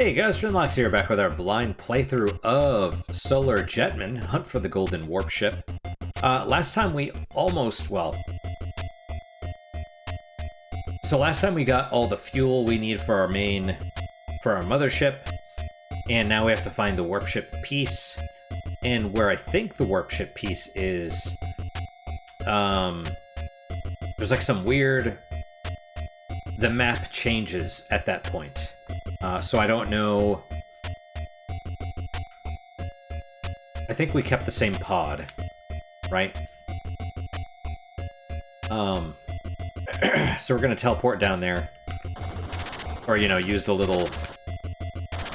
Hey guys, Drinlox here, back with our blind playthrough of Solar Jetman, Hunt for the Golden Warpship. Last time we last time we got all the fuel we need for our mothership, and now we have to find the Warpship piece. And where I think the Warpship piece is, there's like some weird... The map changes at that point. So I don't know... I think we kept the same pod, right? So we're gonna teleport down there. Or, you know, use the little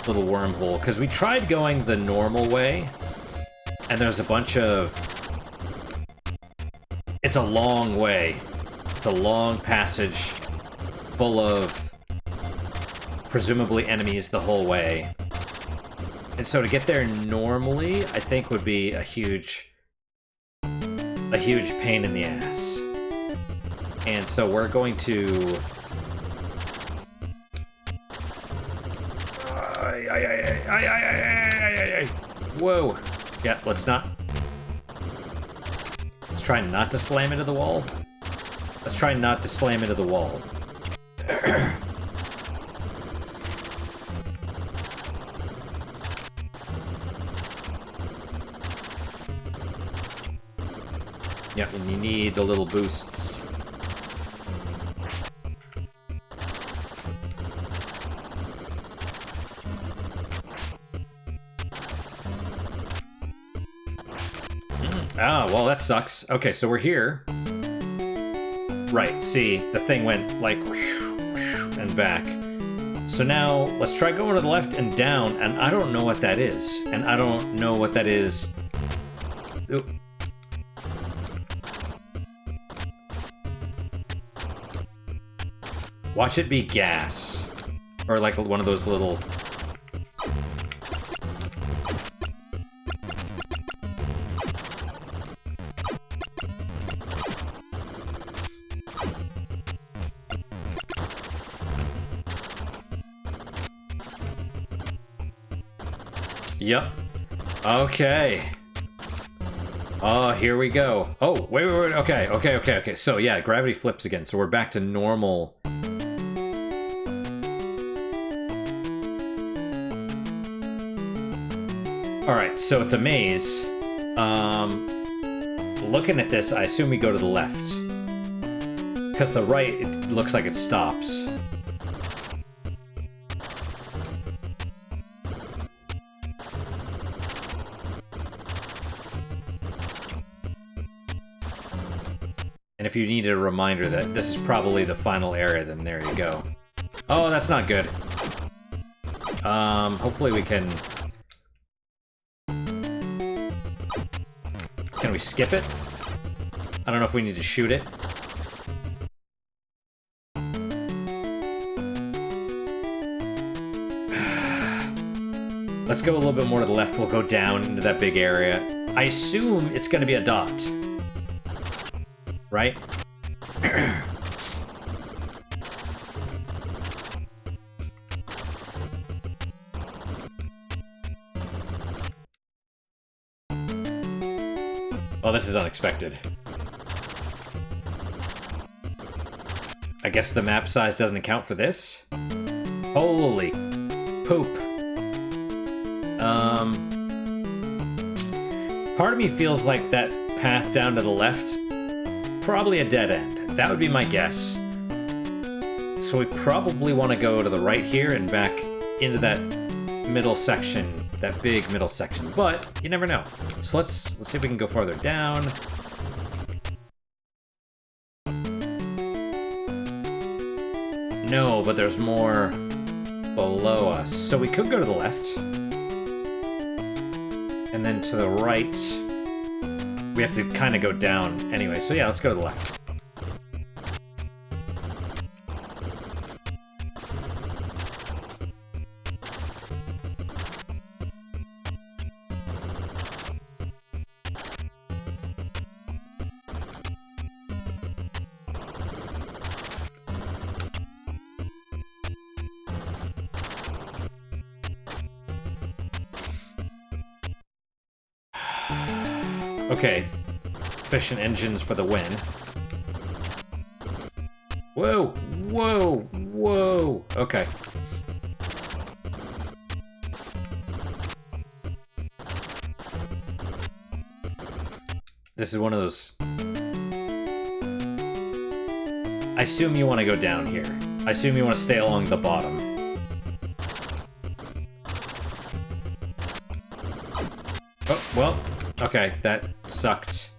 wormhole. Because we tried going the normal way, and there's a bunch of... It's a long way. It's a long passage full of presumably enemies the whole way. And so to get there normally, I think would be a huge pain in the ass. And so we're going to... Whoa. Yeah, let's try not to slam into the wall. Let's try not to slam into the wall. Yep, and you need the little boosts. Ah, well, that sucks. Okay, so we're here. Right, see, the thing went like and back. So now let's try going to the left and down, and I don't know what that is. And I don't know what that is. Oop. Watch it be gas. Or like one of those little... Yep. Okay. Oh, here we go. Oh, wait. Okay. So yeah, gravity flips again. So we're back to normal. Alright, so it's a maze. Looking at this, I assume we go to the left. Because the right, it looks like it stops. And if you needed a reminder that this is probably the final area, then there you go. Oh, that's not good. Hopefully we can... Can we skip it? I don't know if we need to shoot it. Let's go a little bit more to the left. We'll go down into that big area. I assume it's going to be a dot. Right? Oh, this is unexpected. I guess the map size doesn't account for this? Holy poop. Part of me feels like that path down to the left, probably a dead end. That would be my guess. So we probably want to go to the right here and back into that middle section. That big middle section, but you never know. So let's see if we can go farther down. No, but there's more below us. So we could go to the left. And then to the right. We have to kind of go down anyway. So yeah, let's go to the left. Okay. Efficient engines for the win. Whoa! Whoa! Whoa! Okay. This is one of those... I assume you want to go down here. I assume you want to stay along the bottom. Oh, well, okay, that sucked.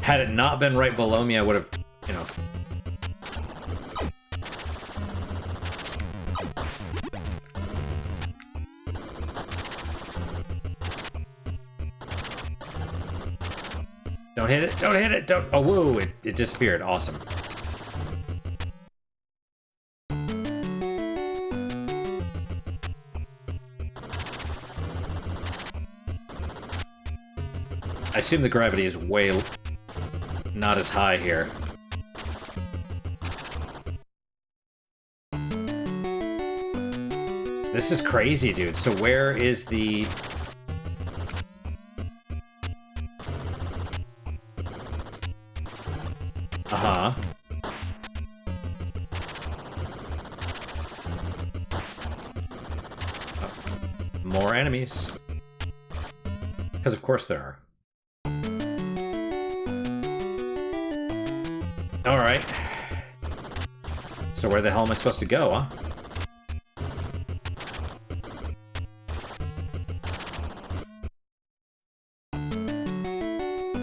Had it not been right below me, I would have, you know... Don't hit it, don't hit it, don't... Oh, whoa, it disappeared, awesome. I assume the gravity is way not as high here. This is crazy, dude. So where is the... Uh-huh. Oh, more enemies. Because of course there are. Alright. So where the hell am I supposed to go, huh?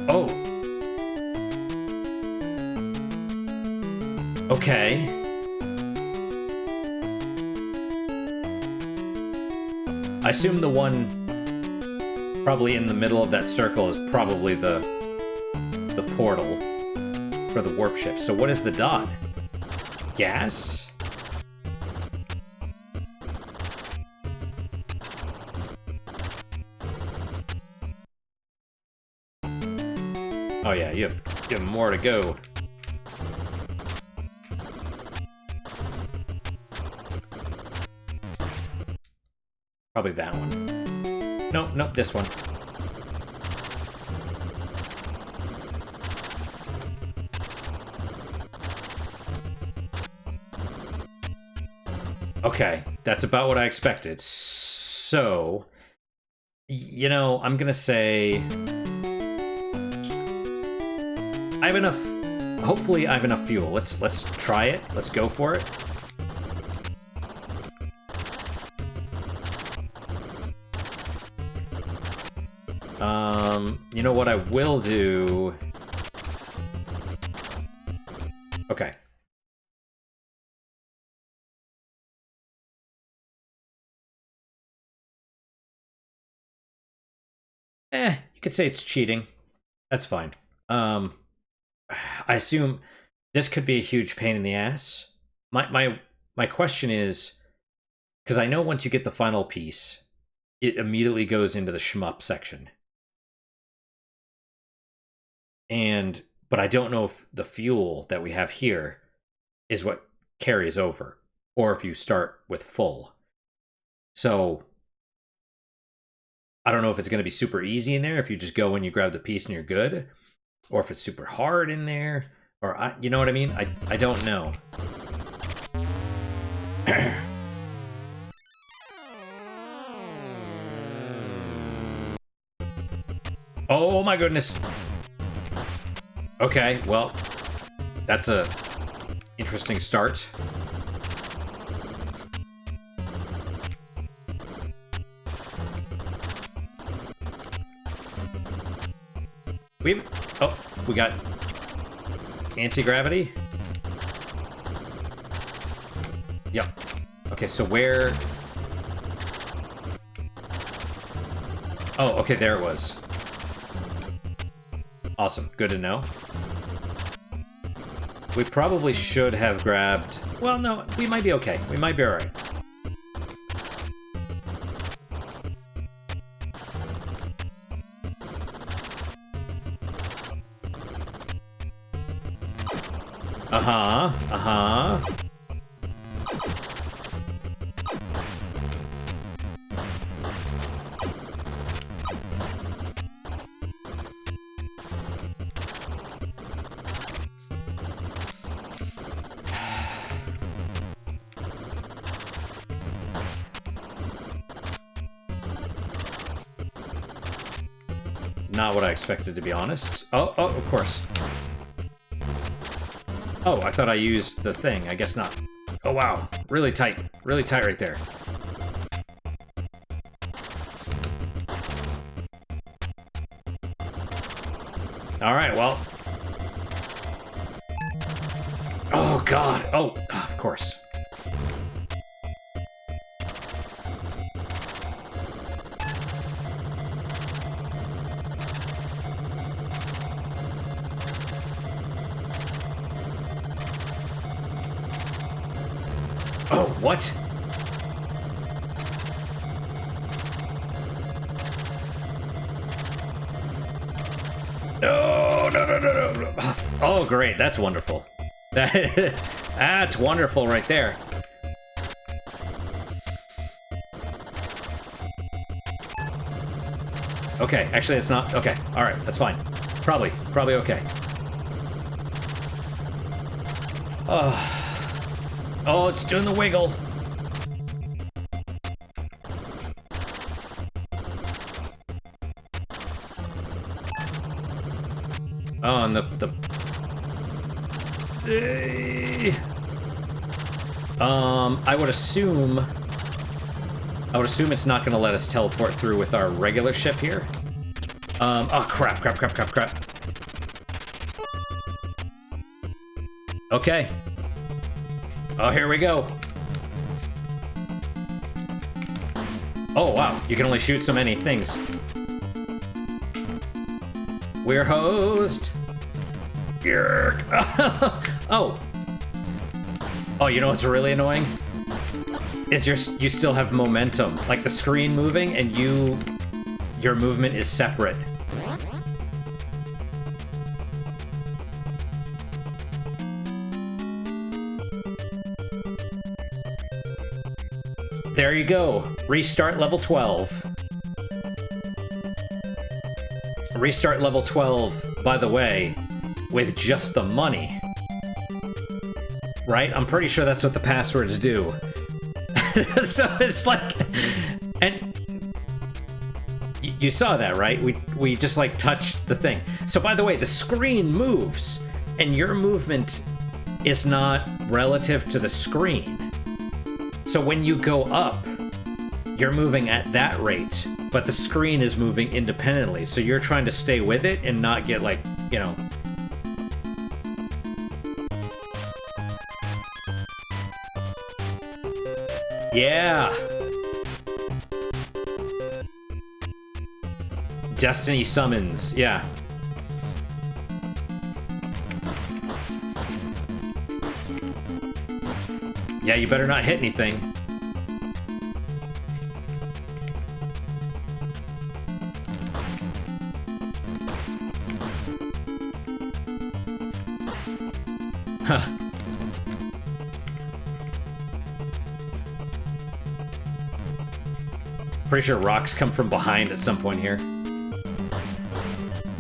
Oh. Okay. I assume the one probably in the middle of that circle is probably the portal for the warp ship. So what is the dot? Gas? Oh yeah, you have more to go. Probably that one. Nope, nope, this one. Okay, that's about what I expected. So, you know, I'm gonna say... I have enough... Hopefully I have enough fuel. Let's try it. Let's go for it. You know what I will do? Okay. You could say it's cheating. That's fine. I assume this could be a huge pain in the ass. My question is, because I know once you get the final piece, it immediately goes into the shmup section. But I don't know if the fuel that we have here is what carries over, or if you start with full. So I don't know if it's going to be super easy in there, if you just go and you grab the piece and you're good, or if it's super hard in there, or you know what I mean? I don't know. Oh my goodness. Okay, well, that's a interesting start. We got anti-gravity. Yep. Okay, so where... Oh, okay, there it was. Awesome, good to know. We probably should have grabbed... Well, no, we might be okay. We might be alright. Uh-huh, uh-huh. not what I expected, to be honest. Oh, of course. Oh, I thought I used the thing. I guess not. Oh, wow. Really tight. Really tight right there. Alright, well. Oh, God. Oh, of course. Oh, what? No. Oh, great. That's wonderful. That's wonderful right there. Okay, actually, it's not. Okay, all right, that's fine. Probably okay. Oh, it's doing the wiggle. Oh, and I would assume it's not going to let us teleport through with our regular ship here. Oh, crap. Okay. Oh, here we go. Oh, wow. You can only shoot so many things. We're hosed. Oh. Oh, you know what's really annoying? Is you still have momentum. Like the screen moving and your movement is separate. There you go. Restart level 12. Restart level 12, by the way, with just the money. Right? I'm pretty sure that's what the passwords do. So it's like... And... You saw that, right? We just, like, touched the thing. So, by the way, the screen moves, and your movement is not relative to the screen. So when you go up, you're moving at that rate, but the screen is moving independently. So you're trying to stay with it and not get, like, you know... Yeah! Destiny summons, yeah. Yeah, you better not hit anything. Huh. Pretty sure rocks come from behind at some point here.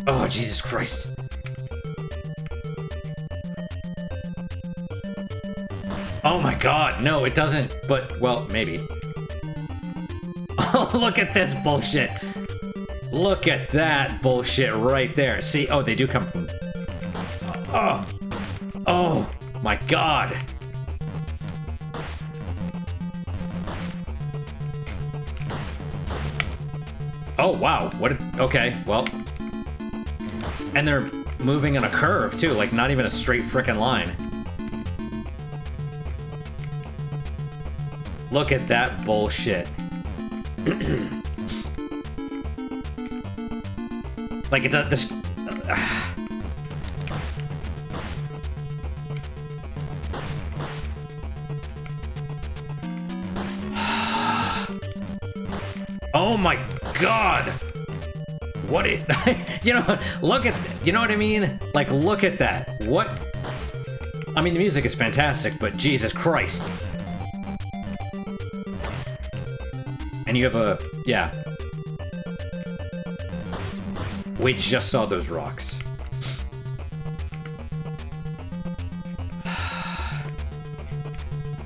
Oh, Jesus Christ. Oh my God, no, it doesn't, but, well, maybe. Oh, look at this bullshit. Look at that bullshit right there. See, oh, they do come from... Oh, my God. Oh, wow, what, okay, well. And they're moving in a curve, too, like not even a straight frickin' line. Look at that bullshit. Like, it does this... Oh my God! What it... You know, look at... You know what I mean? Like, look at that. What... I mean, the music is fantastic, but Jesus Christ. And you have a... Yeah. We just saw those rocks.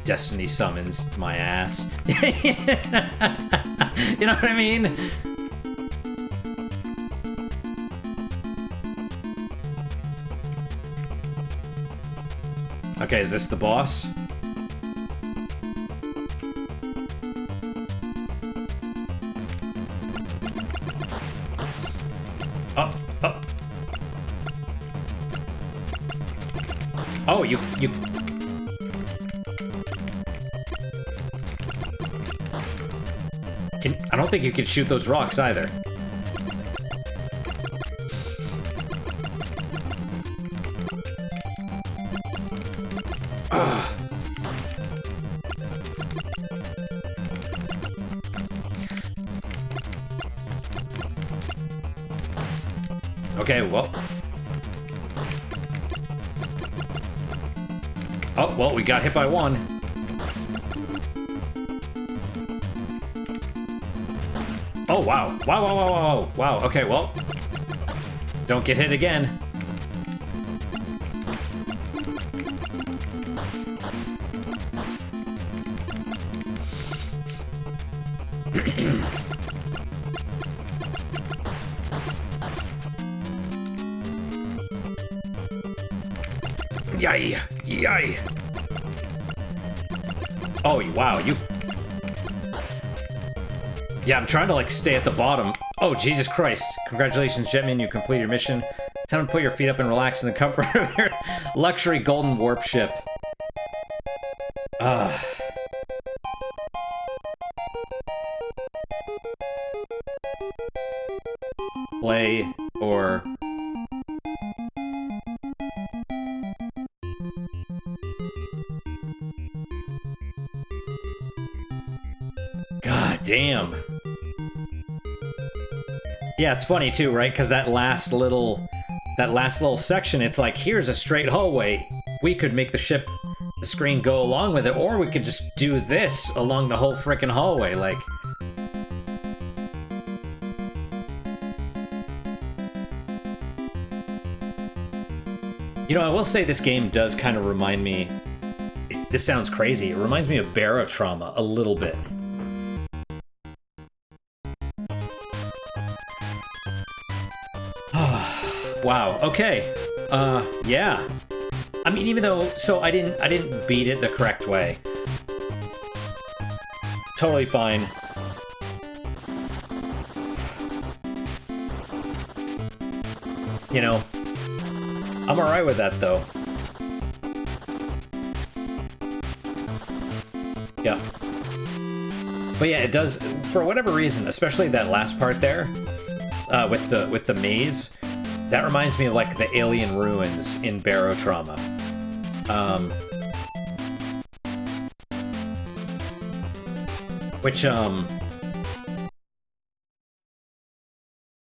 Destiny summons my ass. You know what I mean? Okay, is this the boss? Oh, oh. Oh, you... I don't think you can shoot those rocks either. Okay, well. Oh, well, we got hit by one. Oh, wow. Wow, wow, wow, wow, wow. Okay, well. Don't get hit again. Yay! Yay! Oh, wow, you... Yeah, I'm trying to, like, stay at the bottom. Oh, Jesus Christ. Congratulations, Jetman, you completed your mission. Time to put your feet up and relax in the comfort of your luxury golden warp ship. Play, or... God damn. Yeah, it's funny too, right? Because that last little section, it's like, here's a straight hallway. We could make the screen go along with it, or we could just do this along the whole frickin' hallway, like... You know, I will say this game does kind of remind me... This sounds crazy. It reminds me of Barotrauma a little bit. Wow, okay. Yeah. I mean, even though... So I didn't beat it the correct way. Totally fine. You know... I'm alright with that, though. Yeah. But yeah, it does, for whatever reason, especially that last part there, with the maze, that reminds me of, like, the alien ruins in Barotrauma.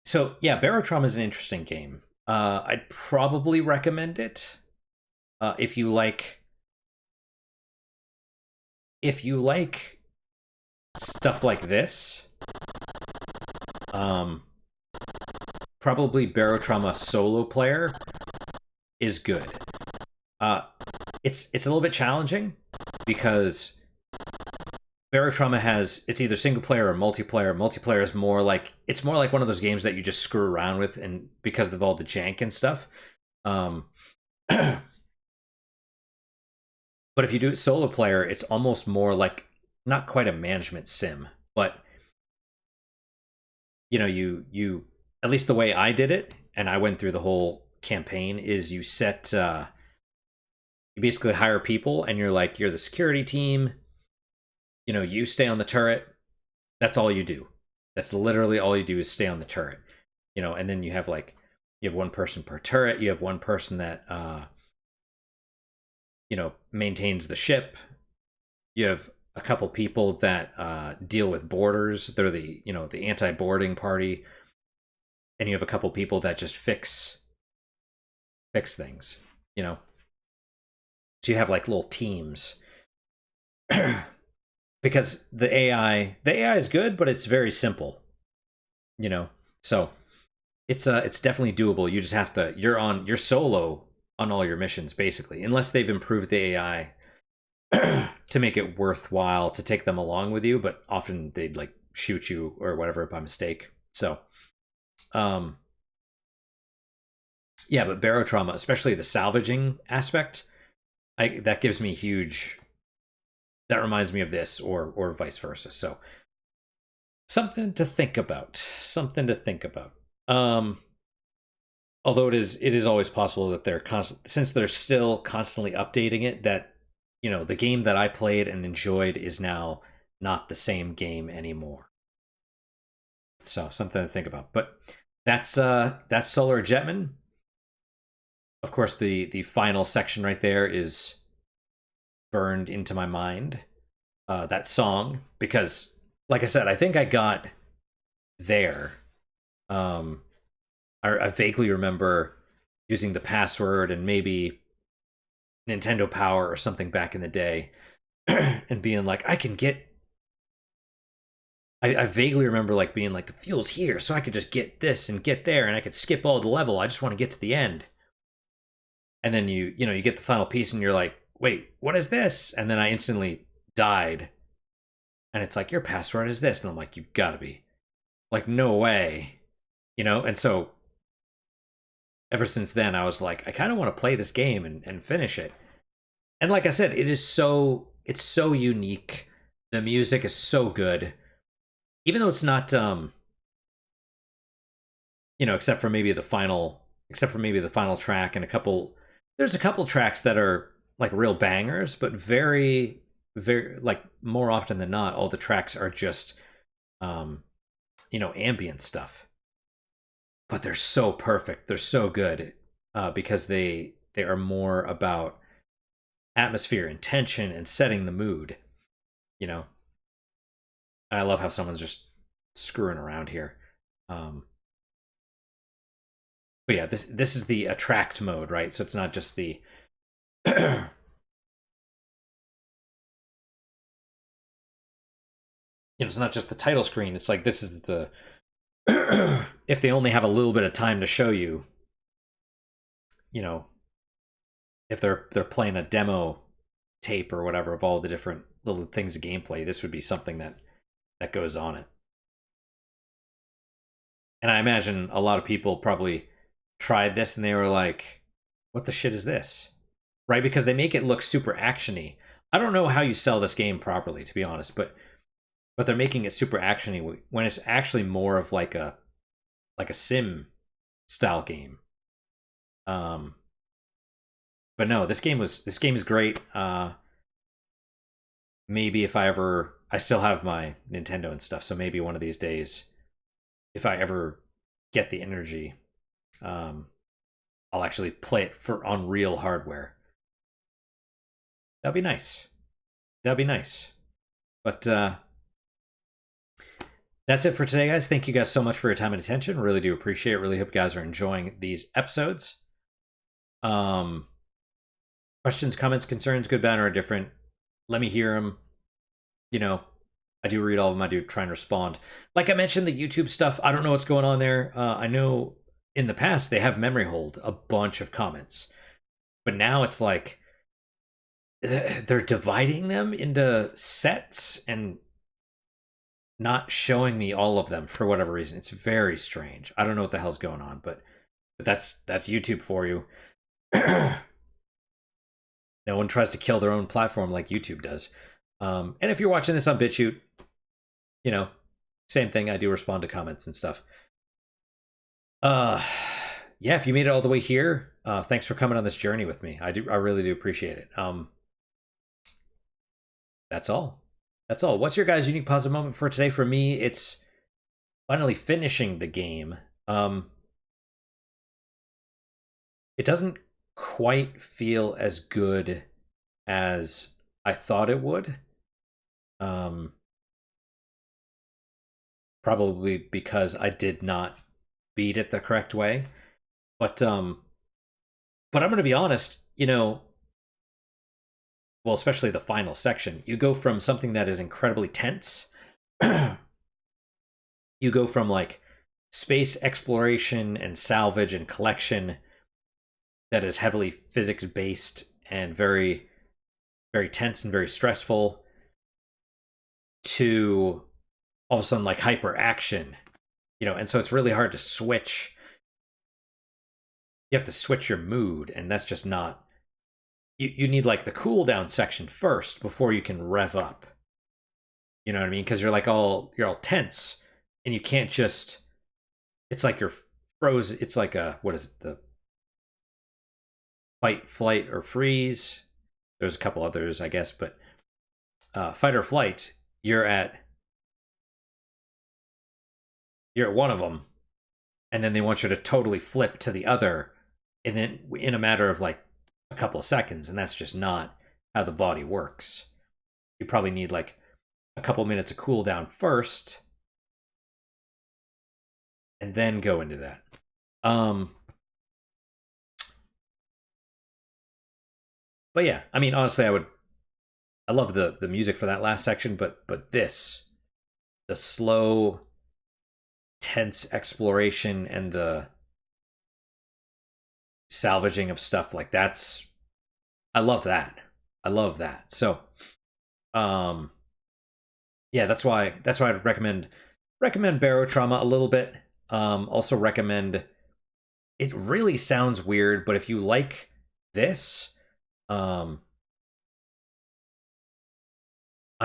So, yeah, Barotrauma is an interesting game. I'd probably recommend it if you like stuff like this. Probably Barotrauma solo player is good. It's a little bit challenging because Barotrauma has, it's either single player or multiplayer. Multiplayer is more like, it's more like one of those games that you just screw around with, and because of all the jank and stuff. But if you do it solo player, it's almost more like, not quite a management sim, but you know, you at least the way I did it, and I went through the whole campaign, is you set you basically hire people, and you're like, you're the security team. You know, you stay on the turret. That's all you do. That's literally all you do is stay on the turret. You know, and then you have like, you have one person per turret. You have one person that, you know, maintains the ship. You have a couple people that deal with boarders. They're the, you know, the anti-boarding party. And you have a couple people that just fix things, you know. So you have like little teams. Because the AI is good, but it's very simple, you know. So it's definitely doable. You just have to, you're solo on all your missions basically, unless they've improved the AI to make it worthwhile to take them along with you. But often they'd like shoot you or whatever by mistake. So, yeah. But Barotrauma, especially the salvaging aspect, that gives me huge. That reminds me of this, or vice versa. So something to think about. Something to think about. Although it is always possible that since they're still constantly updating it, that the game that I played and enjoyed is now not the same game anymore. So something to think about. But that's Solar Jetman. Of course, the final section right there is burned into my mind. That song, because like I said, I think I got there. I vaguely remember using the password and maybe Nintendo Power or something back in the day, and being like, I can get. I vaguely remember like being like, the fuel's here, so I could just get this and get there, and I could skip all the level. I just want to get to the end. And then you get the final piece, and you're like, wait, what is this? And then I instantly died, and it's like, your password is this, and I'm like, you've got to be, like, no way, And so ever since then, I was like, I kind of want to play this game and finish it. And like I said, it's so unique. The music is so good. Even though it's not, except for maybe the final track and there's a couple tracks that are like real bangers, but very, very, like, more often than not, all the tracks are just, ambient stuff. But they're so perfect. They're so good because they are more about atmosphere and tension and setting the mood. I love how someone's just screwing around here. But yeah, this is the attract mode, right? So it's not just the it's not just the title screen. It's like, this is the if they only have a little bit of time to show you, if they're playing a demo tape or whatever of all the different little things of gameplay, this would be something that goes on it. And I imagine a lot of people probably tried this and they were like, what the shit is this? Right? Because they make it look super actiony. I don't know how you sell this game properly, to be honest, but they're making it super actiony when it's actually more of like a sim style game. But no, this game is great. Maybe if I still have my Nintendo and stuff, so maybe one of these days, if I ever get the energy, I'll actually play it on real hardware. That'd be nice. But that's it for today, guys. Thank you guys so much for your time and attention. Really do appreciate it. Really hope you guys are enjoying these episodes. Questions, comments, concerns, good, bad, or indifferent, let me hear them. I do read all of them. I do try and respond. Like I mentioned, the YouTube stuff, I don't know what's going on there. I know in the past they have memory hold a bunch of comments, but now it's like they're dividing them into sets and not showing me all of them for whatever reason. It's very strange. I don't know what the hell's going on, but that's YouTube for you. No one tries to kill their own platform like YouTube does. And if you're watching this on BitChute, same thing. I do respond to comments and stuff. Yeah, if you made it all the way here, thanks for coming on this journey with me. I really do appreciate it. That's all. What's your guys' unique positive moment for today? For me, it's finally finishing the game. It doesn't quite feel as good as I thought it would. Probably because I did not beat it the correct way. But I'm gonna be honest, well, especially the final section, you go from something that is incredibly tense. You go from like space exploration and salvage and collection that is heavily physics based and very, very tense and very stressful, to all of a sudden like hyper action, and so it's really hard to switch. You have to switch your mood, and that's just not you need like the cooldown section first before you can rev up. You know what I mean? Because you're all tense, and you can't just. It's like you're frozen. It's like what is it? The fight, flight, or freeze. There's a couple others, I guess, but fight or flight. You're at one of them, and then they want you to totally flip to the other, and then in a matter of like a couple of seconds, and that's just not how the body works. You probably need like a couple minutes of cooldown first, and then go into that. But yeah, I mean, honestly, I love the music for that last section, but the slow, tense exploration and the salvaging of stuff, like I love that. I love that. So, yeah, that's why I'd recommend Barotrauma a little bit. Also recommend. It really sounds weird, but if you like this, I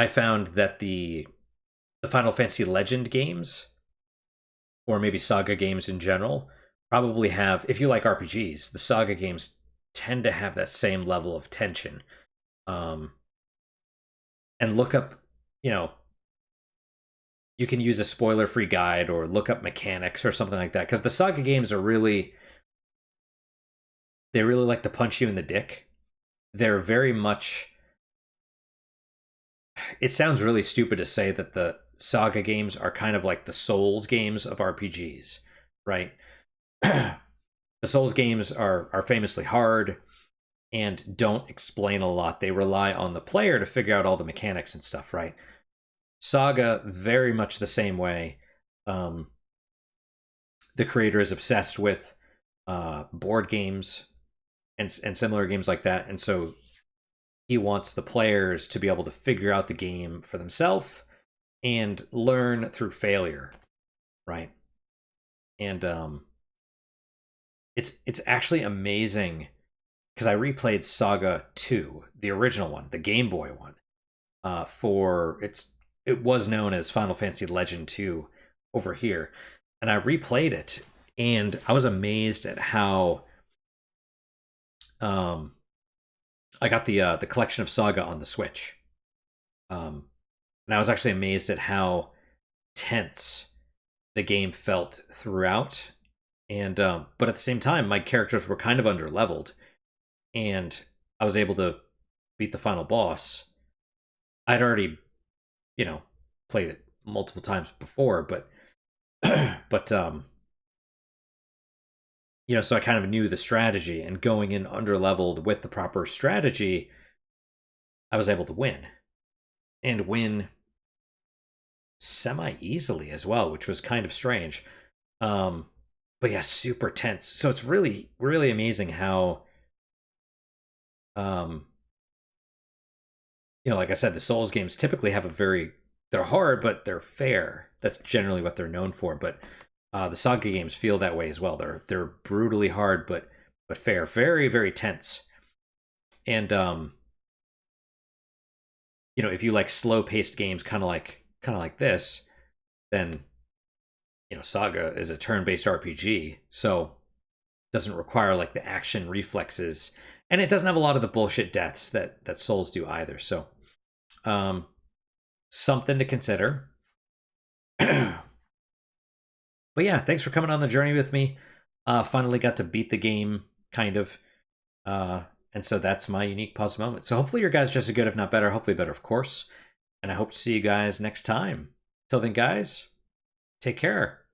found that the Final Fantasy Legend games, or maybe Saga games in general, probably have, if you like RPGs, the Saga games tend to have that same level of tension. And look up, you can use a spoiler-free guide or look up mechanics or something like that, because the Saga games are they really like to punch you in the dick. They're very much... It sounds really stupid to say that the Saga games are kind of like the Souls games of RPGs, right? The Souls games are famously hard and don't explain a lot. They rely on the player to figure out all the mechanics and stuff, right? Saga, very much the same way. The creator is obsessed with board games and similar games like that, and so he wants the players to be able to figure out the game for themselves and learn through failure, right? And it's actually amazing, because I replayed Saga 2, the original one, the Game Boy one, it was known as Final Fantasy Legend 2 over here, and I replayed it, and I was amazed at how I got the collection of Saga on the Switch, and I was actually amazed at how tense the game felt throughout, and but at the same time, my characters were kind of under-leveled, and I was able to beat the final boss. I'd already, played it multiple times before, but so I kind of knew the strategy, and going in under-leveled with the proper strategy, I was able to win. And win semi-easily as well, which was kind of strange. But yeah, super tense. So it's really, really amazing how, like I said, the Souls games typically have they're hard, but they're fair. That's generally what they're known for, but the Saga games feel that way as well. They're brutally hard, but fair. Very, very tense. And if you like slow-paced games, kind of like this, then Saga is a turn-based RPG, so it doesn't require like the action reflexes, and it doesn't have a lot of the bullshit deaths that Souls do either. So, something to consider. But yeah, thanks for coming on the journey with me. Finally got to beat the game, kind of. And so that's my unique pause moment. So hopefully your guys just as good, if not better. Hopefully better, of course. And I hope to see you guys next time. Till then, guys, take care.